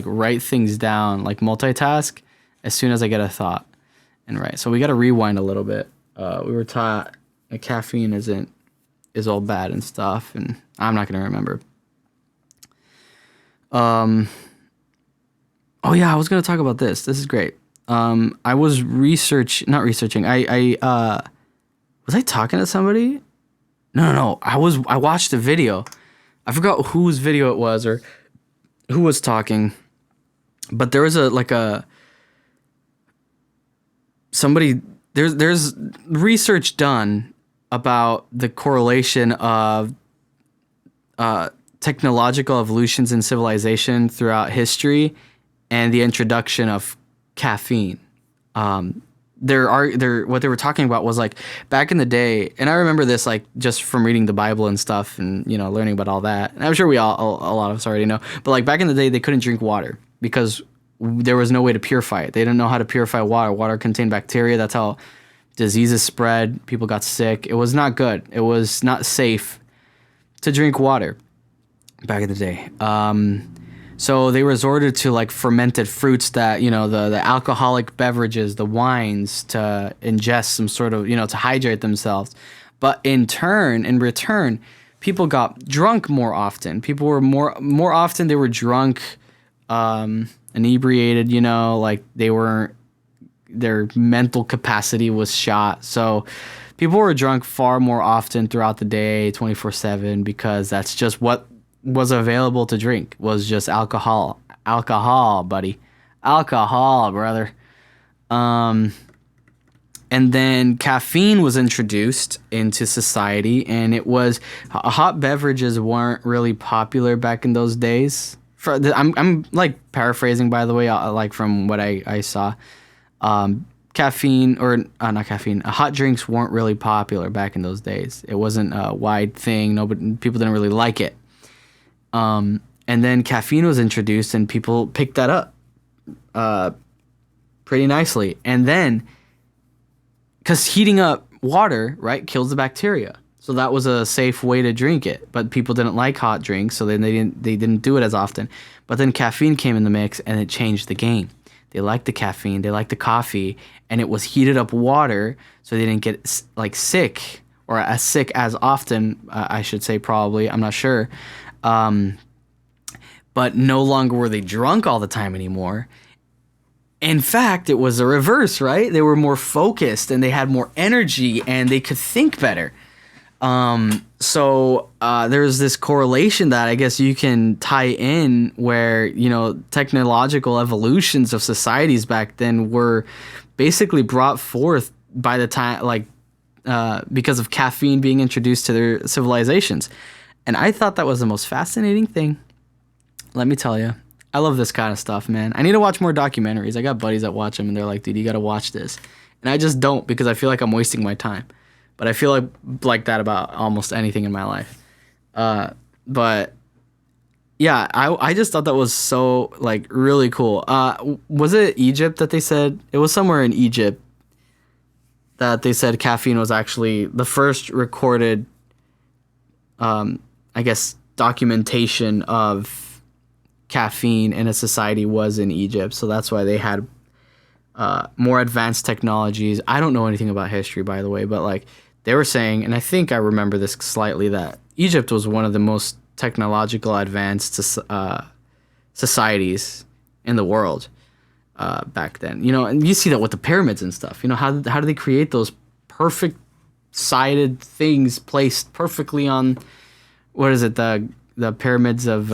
write things down, like multitask as soon as I get a thought and write. So we got to rewind a little bit. We were taught that caffeine is all bad and stuff, and I'm not going to remember. Oh yeah, I was going to talk about this. This is great. I was not researching. Was I talking to somebody? No. I watched a video. I forgot whose video it was or who was talking, but there was there's research done about the correlation of technological evolutions in civilization throughout history and the introduction of caffeine. What they were talking about was like back in the day, and I remember this like just from reading the Bible and stuff and learning about all that. And I'm sure a lot of us already know, but like back in the day they couldn't drink water because there was no way to purify it. They didn't know how to purify water. Water contained bacteria. That's how diseases spread. People got sick. It was not good. It was not safe to drink water back in the day. So they resorted to like fermented fruits that, the alcoholic beverages, the wines to ingest some sort of, to hydrate themselves. But in return, people got drunk more often. People were more often they were drunk, inebriated, like their mental capacity was shot. So people were drunk far more often throughout the day, 24/7, because that's just what was available to drink, was just alcohol, buddy, alcohol, brother. And then caffeine was introduced into society, and it was hot beverages weren't really popular back in those days. I'm like paraphrasing, by the way, like from what I saw. Caffeine or not caffeine, hot drinks weren't really popular back in those days. It wasn't a wide thing. People didn't really like it. And then caffeine was introduced, and people picked that up pretty nicely. And then, because heating up water, right, kills the bacteria, so that was a safe way to drink it. But people didn't like hot drinks, so then they didn't do it as often. But then caffeine came in the mix, and it changed the game. They liked the caffeine, they liked the coffee, and it was heated up water, so they didn't get like sick, or as sick as often, I should say, probably. I'm not sure. But no longer were they drunk all the time anymore. In fact, it was the reverse, right? They were more focused, and they had more energy, and they could think better. So there's this correlation that I guess you can tie in where, technological evolutions of societies back then were basically brought forth by the time, because of caffeine being introduced to their civilizations. And I thought that was the most fascinating thing. Let me tell you, I love this kind of stuff, man. I need to watch more documentaries. I got buddies that watch them, and they're like, dude, you got to watch this. And I just don't, because I feel like I'm wasting my time. But I feel like that about almost anything in my life. But yeah, I just thought that was so really cool. Was it Egypt that they said? It was somewhere in Egypt that they said caffeine was actually the first recorded I guess, documentation of caffeine in a society was in Egypt. So that's why they had more advanced technologies. I don't know anything about history, by the way, but like they were saying, and I think I remember this slightly, that Egypt was one of the most technological advanced societies in the world back then. You know, and you see that with the pyramids and stuff. You know, how do they create those perfect sided things placed perfectly on, what is it, the pyramids of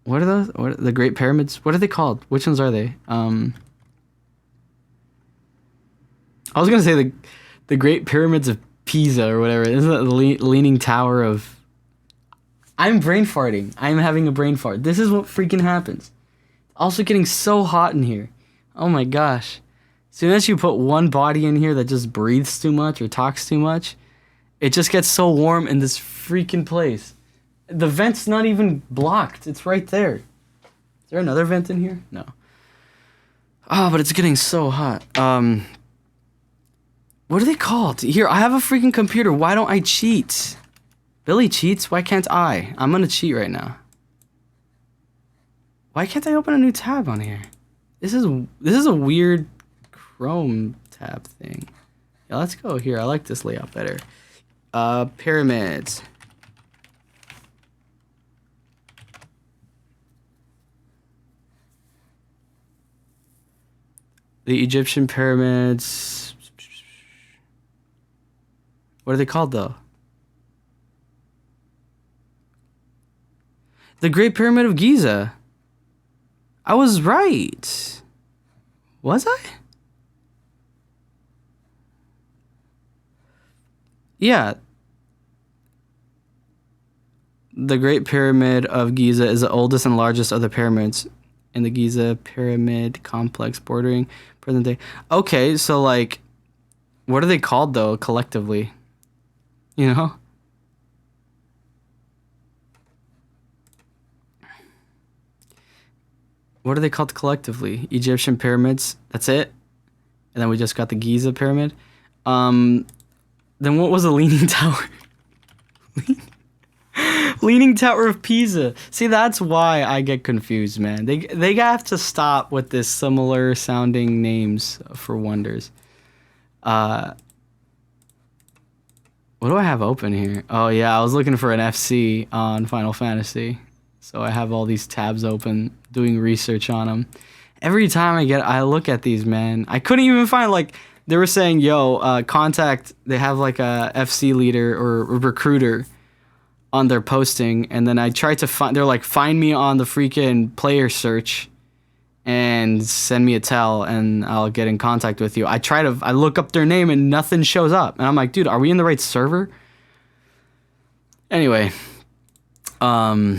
what are those? What, the Great Pyramids? What are they called? Which ones are they? I was gonna say the Great Pyramids of Pisa or whatever. Isn't that the Leaning Tower of? I'm brain farting. I'm having a brain fart. This is what freaking happens. Also getting so hot in here. Oh my gosh. As soon as you put one body in here that just breathes too much or talks too much, it just gets so warm in this freaking place. The vent's not even blocked. It's right there. Is there another vent in here? No. Oh, but it's getting so hot. What are they called? Here, I have a freaking computer. Why don't I cheat? Billy cheats. Why can't I? I'm gonna cheat right now. Why can't I open a new tab on here? This is a weird Chrome tab thing. Yeah, let's go here. I like this layout better. Pyramids. The Egyptian pyramids. What are they called though? The Great Pyramid of Giza. I was right. Was I? Yeah. The Great Pyramid of Giza is the oldest and largest of the pyramids in the Giza Pyramid complex bordering present day. Okay, so like, what are they called though collectively? You know? What are they called collectively? Egyptian pyramids. That's it. And then we just got the Giza pyramid. Then what was the Leaning Tower? Leaning Tower of Pisa. See, that's why I get confused, man. They have to stop with this similar sounding names for wonders. What do I have open here? Oh yeah, I was looking for an FC on Final Fantasy. So I have all these tabs open, doing research on them. Every time I look at these, man, I couldn't even find, like, they were saying, yo, contact, they have like a FC leader or a recruiter on their posting, and then I tried to find, they're like, find me on the freaking player search and send me a tell and I'll get in contact with you. I look up their name and nothing shows up. And I'm like, dude, are we in the right server? Anyway, yeah,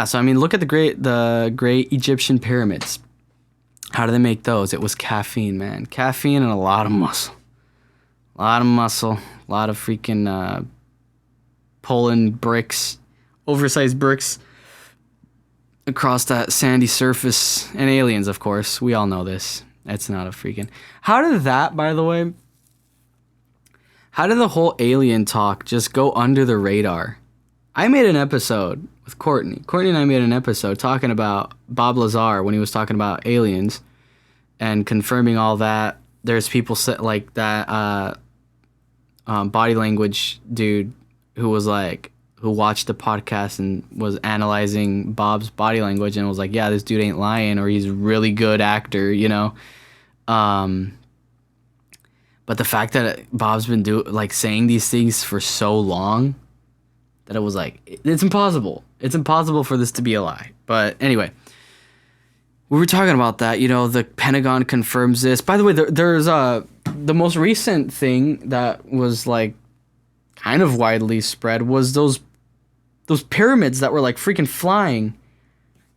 so I mean, look at the great Egyptian pyramids. How do they make those? It was caffeine, man. Caffeine and a lot of muscle. A lot of muscle. A lot of freaking pulling bricks, oversized bricks across that sandy surface. And aliens, of course. We all know this. That's not a freaking... How did that, by the way... How did the whole alien talk just go under the radar? I made an episode with Courtney. Courtney and I made an episode talking about Bob Lazar when he was talking about aliens and confirming all that. There's people like that body language dude who was like, who watched the podcast and was analyzing Bob's body language and was like, yeah, this dude ain't lying, or he's a really good actor, you know? But the fact that Bob's been saying these things for so long that it was like, it's impossible. It's impossible for this to be a lie. But anyway, we were talking about that. You know, the Pentagon confirms this. By the way, there's the most recent thing that was like kind of widely spread was those pyramids that were like freaking flying,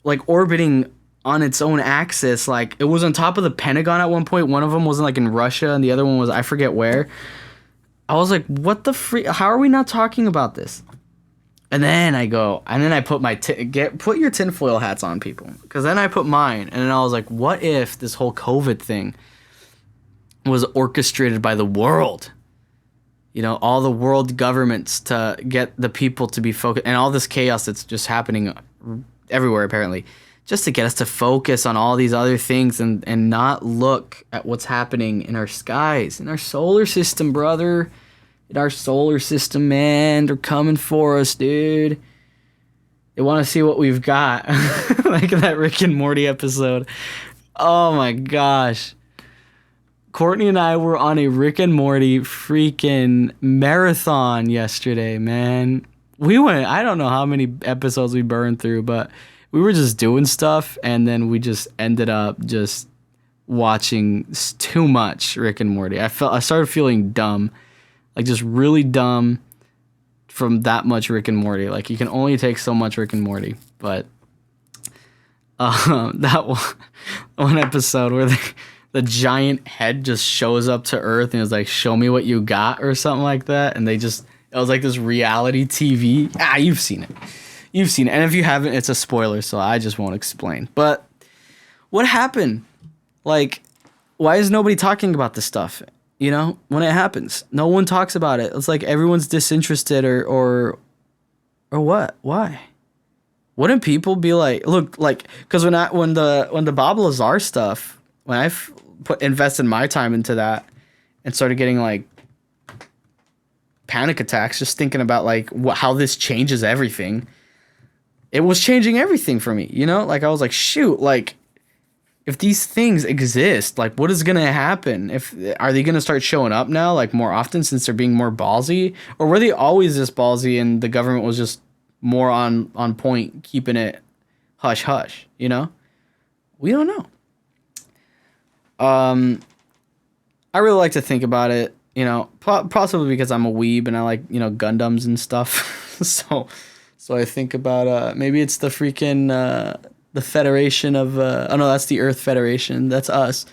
like orbiting on its own axis. Like it was on top of the Pentagon at one point. One of them was like in Russia and the other one was, I forget where. I was like, what the freak? How are we not talking about this? And then I put my put your tinfoil hats on, people, because then I put mine, and then I was like, what if this whole COVID thing was orchestrated by the world? all the world governments to get the people to be focused, and all this chaos that's just happening everywhere apparently, just to get us to focus on all these other things and not look at what's happening in our skies, in our solar system, brother. In our solar system, man. They're coming for us, dude. They want to see what we've got. Like that Rick and Morty episode. Oh my gosh. Courtney and I were on a Rick and Morty freaking marathon yesterday, man. We went, I don't know how many episodes we burned through, but we were just doing stuff, and then we just ended up just watching too much Rick and Morty. I started feeling dumb, like just really dumb from that much Rick and Morty. Like you can only take so much Rick and Morty, but that one episode where the giant head just shows up to Earth and is like, "Show me what you got," or something like that, and it was like this reality TV. You've seen it. And if you haven't, it's a spoiler, so I just won't explain. But what happened? Like, why is nobody talking about this stuff? When it happens, no one talks about it. It's like everyone's disinterested or what? Why? Wouldn't people be like, look, like, because when the Bob Lazar stuff, when I invested my time into that and started getting like panic attacks, just thinking about like how this changes everything. It was changing everything for me, Like I was like, shoot, like if these things exist, like what is gonna happen? Are they gonna start showing up now, like more often since they're being more ballsy, or were they always this ballsy and the government was just more on point, keeping it hush hush? We don't know. I really like to think about it, possibly because I'm a weeb and I like Gundams and stuff. So I think about maybe it's the freaking the Federation of oh no, that's the Earth Federation. That's us.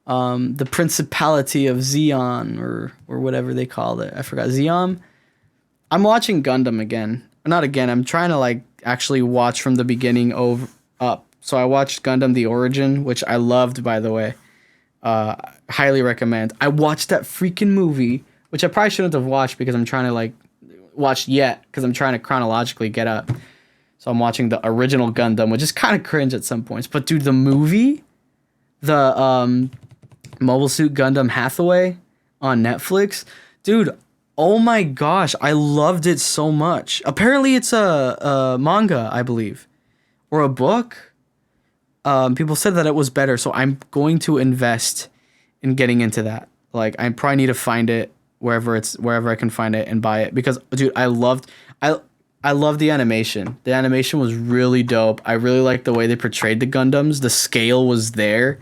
The Principality of Zeon or whatever they called it. I forgot. Zeon. I'm watching Gundam again. Not again. I'm trying to like actually watch from the beginning up. So I watched Gundam The Origin, which I loved, by the way. Highly recommend. I watched that freaking movie, which I probably shouldn't have watched because I'm trying to like watch yet because I'm trying to chronologically get up. So I'm watching the original Gundam, which is kind of cringe at some points. But dude, the movie, the Mobile Suit Gundam Hathaway on Netflix, dude, oh my gosh, I loved it so much. Apparently it's a manga, I believe, or a book. People said that it was better, so I'm going to invest in getting into that. Like, I probably need to find it wherever I can find it and buy it because, dude, I loved the animation. The animation was really dope. I really liked the way they portrayed the Gundams. The scale was there.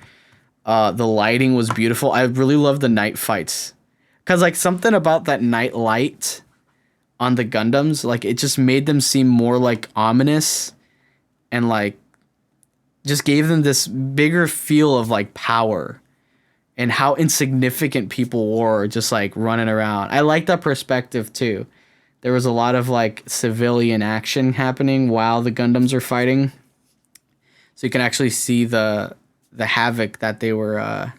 The lighting was beautiful. I really loved the night fights. Because, like, something about that night light on the Gundams, like, it just made them seem more, like, ominous and, like, just gave them this bigger feel of, like, power and how insignificant people were just, like, running around. I like that perspective, too. There was a lot of, like, civilian action happening while the Gundams are fighting. So you can actually see the havoc that they were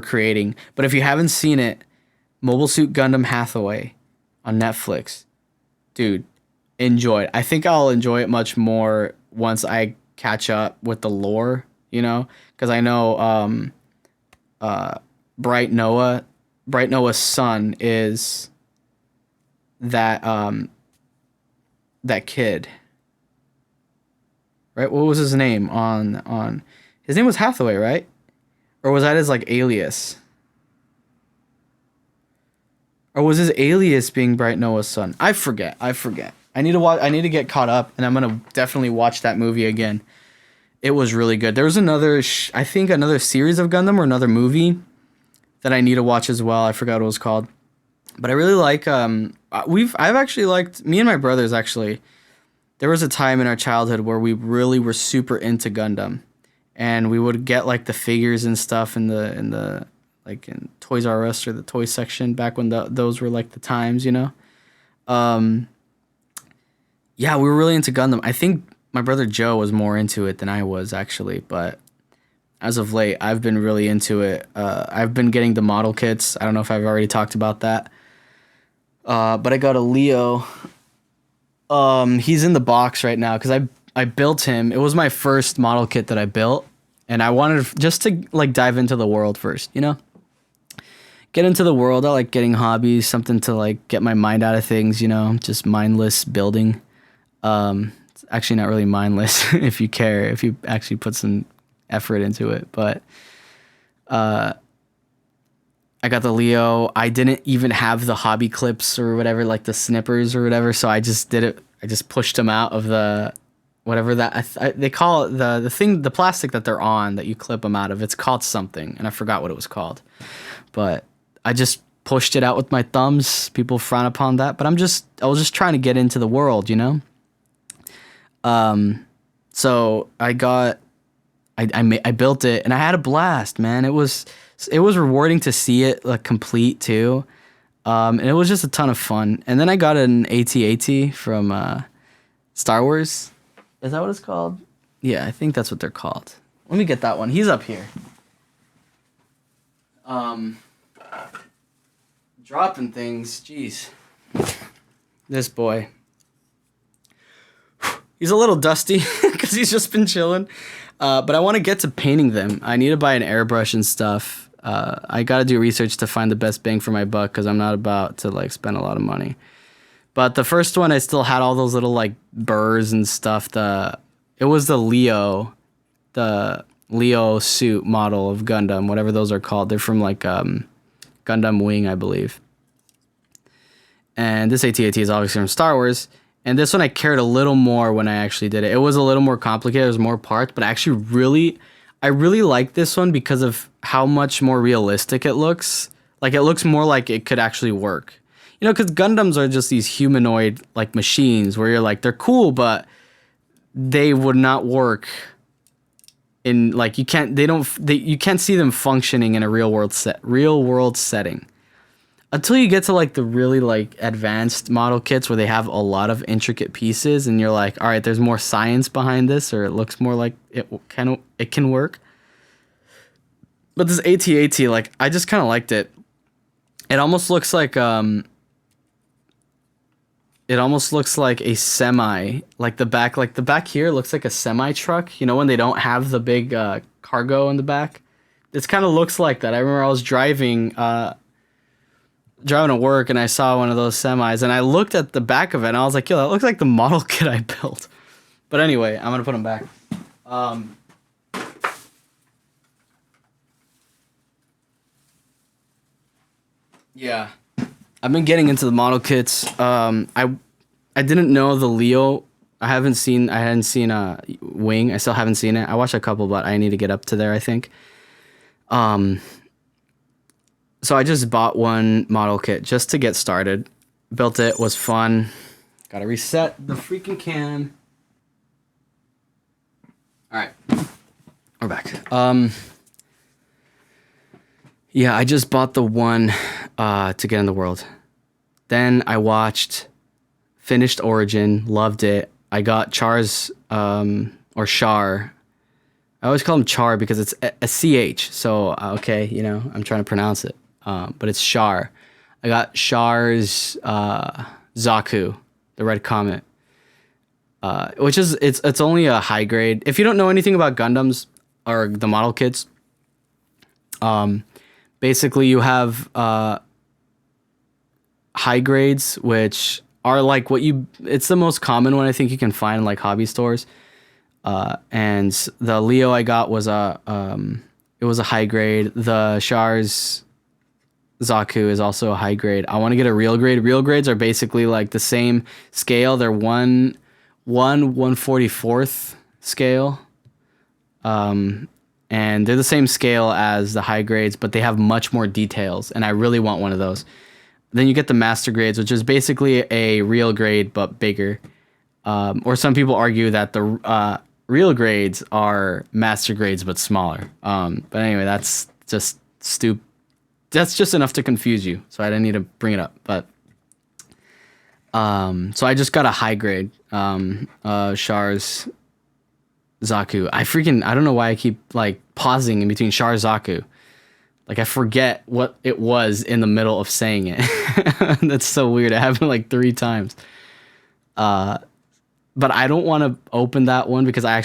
creating. But if you haven't seen it, Mobile Suit Gundam Hathaway on Netflix, dude, enjoy it. I think I'll enjoy it much more once I catch up with the lore, because I know Bright Noah's son is that kid, right? What was his name on his name was Hathaway, right? Or was that his like alias? Or was his alias being Bright Noah's son? I forget. I need to get caught up, and I'm gonna definitely watch that movie again. It was really good. There was another series of Gundam or another movie that I need to watch as well. I forgot what it was called. But I really like I've actually liked, me and my brothers actually, there was a time in our childhood where we really were super into Gundam, and we would get like the figures and stuff in the like in Toys R Us or the toy section back when those were like the times, Yeah, we were really into Gundam. I think my brother Joe was more into it than I was actually, but as of late, I've been really into it. I've been getting the model kits. I don't know if I've already talked about that. But I got a Leo. He's in the box right now because I built him. It was my first model kit that I built, and I wanted just to like dive into the world first, you know? Get into the world. I like getting hobbies, something to like get my mind out of things, you know, just mindless building. It's actually not really mindless if you care, if you actually put some effort into it. But I got the Leo. I didn't even have the hobby clips or whatever, like the snippers or whatever. So I just did it. I just pushed them out of the whatever that they call it, the thing, the plastic that they're on that you clip them out of. It's called something, and I forgot what it was called. But I just pushed it out with my thumbs. People frown upon that, but I was just trying to get into the world, you know. So I built it, and I had a blast, man. It was rewarding to see it like complete too. And it was just a ton of fun. And then I got an AT-AT from Star Wars. Is that what it's called? Yeah, I think that's what they're called. Let me get that one. He's up here. Dropping things. Jeez. This boy. He's a little dusty because he's just been chilling. But I want to get to painting them. I need to buy an airbrush and stuff. I got to do research to find the best bang for my buck because I'm not about to like spend a lot of money. But the first one, I still had all those little like burrs and stuff. It was the Leo suit model of Gundam, whatever those are called. They're from like Gundam Wing, I believe. And this AT-AT is obviously from Star Wars. And this one I cared a little more when I actually did it. It was a little more complicated. There's more parts, but I really like this one because of how much more realistic it looks. Like it looks more like it could actually work. You know, because Gundams are just these humanoid like machines where you're like, they're cool, but they would not work in like you can't see them functioning in a real world setting. Until you get to like the really like advanced model kits where they have a lot of intricate pieces and you're like, all right, there's more science behind this, or it looks more like it can work. But this AT-AT, like I just kind of liked it. It almost looks like a semi, like the back here looks like a semi truck, you know, when they don't have the big cargo in the back. It kind of looks like that. I remember I was driving to work and I saw one of those semis and I looked at the back of it and I was like, yo, that looks like the model kit I built. But anyway, I'm gonna put them back. Yeah, I've been getting into the model kits. I didn't know the Leo. I hadn't seen Wing. I still haven't seen it. I watched a couple, but I need to get up to there, I think. So I just bought one model kit just to get started. Built it, was fun. Gotta reset the freaking cam. Alright. We're back. Yeah, I just bought the one to get in the world. Then I finished Origin, loved it. I got Char's, or Char. I always call him Char because it's a CH. So, okay, you know, I'm trying to pronounce it. But it's Char. I got Char's Zaku, the Red Comet. Which is, it's only a high grade. If you don't know anything about Gundams or the model kits, basically you have high grades, which are like it's the most common one I think you can find in like hobby stores. And the Leo I got was it was a high grade. The Char's Zaku is also a high grade. I want to get a real grade. Real grades are basically like the same scale. They're 1/144th scale. And they're the same scale as the high grades, but they have much more details. And I really want one of those. Then you get the master grades, which is basically a real grade, but bigger. Or some people argue that the real grades are master grades, but smaller. But anyway, that's just stupid. That's just enough to confuse you. So I didn't need to bring it up. But so I just got a high grade Char's Zaku. I don't know why I keep like pausing in between Char Zaku. Like I forget what it was in the middle of saying it. That's so weird. It happened like 3 times. But I don't want to open that one because I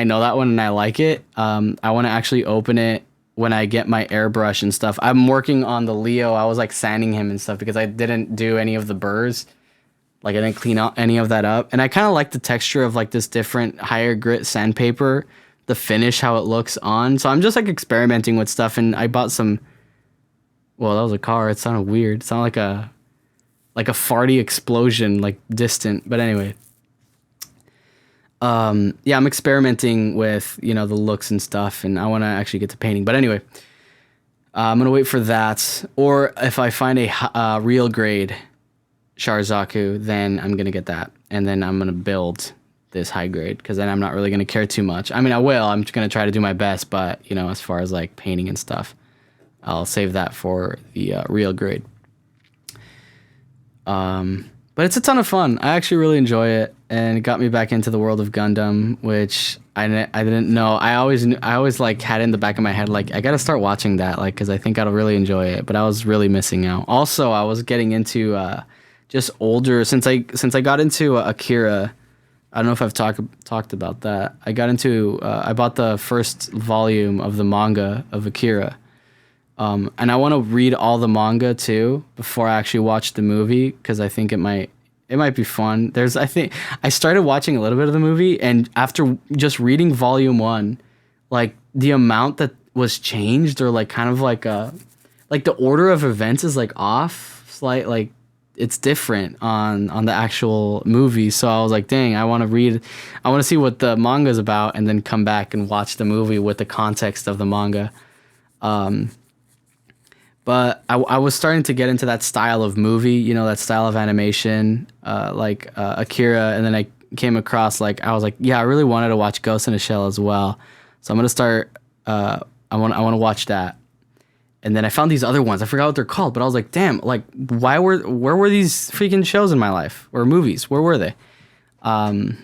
know that one and I like it. I want to actually open it when I get my airbrush and stuff. I'm working on the Leo. I was like sanding him and stuff because I didn't do any of the burrs. Like I didn't clean out any of that up. And I kind of like the texture of like this different higher grit sandpaper, the finish, how it looks on. So I'm just like experimenting with stuff. And I bought some, well, that was a car. It sounded weird. It sounded like a farty explosion, like distant. But anyway. Yeah, I'm experimenting with, the looks and stuff, and I want to actually get to painting. But anyway, I'm going to wait for that. Or if I find a real grade Sharzaku, then I'm going to get that. And then I'm going to build this high grade, because then I'm not really going to care too much. I mean, I will. I'm just going to try to do my best, but, as far as like painting and stuff, I'll save that for the real grade. But it's a ton of fun. I actually really enjoy it, and it got me back into the world of Gundam, which I didn't know. I always like had in the back of my head, like I got to start watching that, like, because I think I'll really enjoy it. But I was really missing out. Also, I was getting into just older since I got into Akira. I don't know if I've talked about that. I got into I bought the first volume of the manga of Akira. And I want to read all the manga too before I actually watch the movie, because I think it might be fun. I think I started watching a little bit of the movie, and after just reading volume 1, like the amount that was changed, or like kind of like the order of events is like off, slight, like it's different on the actual movie. So I was like, dang, I want to see what the manga is about, and then come back and watch the movie with the context of the manga. But I was starting to get into that style of movie, that style of animation, like Akira. And then I came across, I was like, yeah, I really wanted to watch Ghost in a Shell as well. So I'm going to start, I want to watch that. And then I found these other ones. I forgot what they're called, but I was like, damn, like, where were these freaking shows in my life, or movies? Where were they? So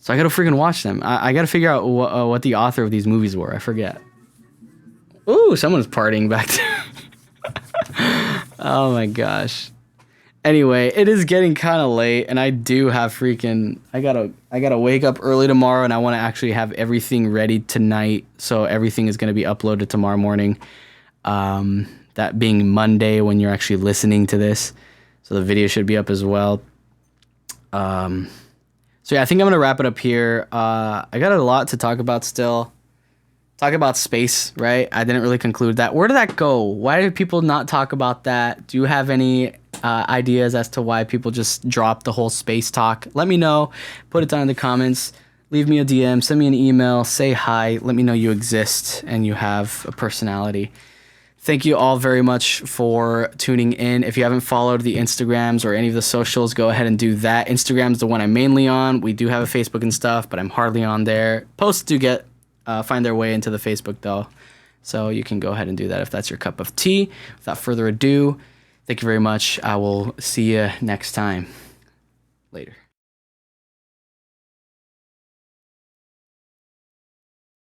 I got to freaking watch them. I got to figure out what the author of these movies were. I forget. Ooh, someone's partying back there. Oh my gosh. Anyway, it is getting kind of late, and I do have I gotta wake up early tomorrow, and I want to actually have everything ready tonight, so everything is going to be uploaded tomorrow morning. That being Monday when you're actually listening to this, so the video should be up as well. So yeah, I think I'm gonna wrap it up here. I got a lot to talk about still. Talk about space, right? I didn't really conclude that. Where did that go? Why did people not talk about that? Do you have any ideas as to why people just dropped the whole space talk? Let me know. Put it down in the comments. Leave me a DM. Send me an email. Say hi. Let me know you exist and you have a personality. Thank you all very much for tuning in. If you haven't followed the Instagrams or any of the socials, go ahead and do that. Instagram's the one I'm mainly on. We do have a Facebook and stuff, but I'm hardly on there. Posts do find their way into the Facebook though, so you can go ahead and do that if that's your cup of tea. Without further ado, thank you very much. I will see you next time. Later.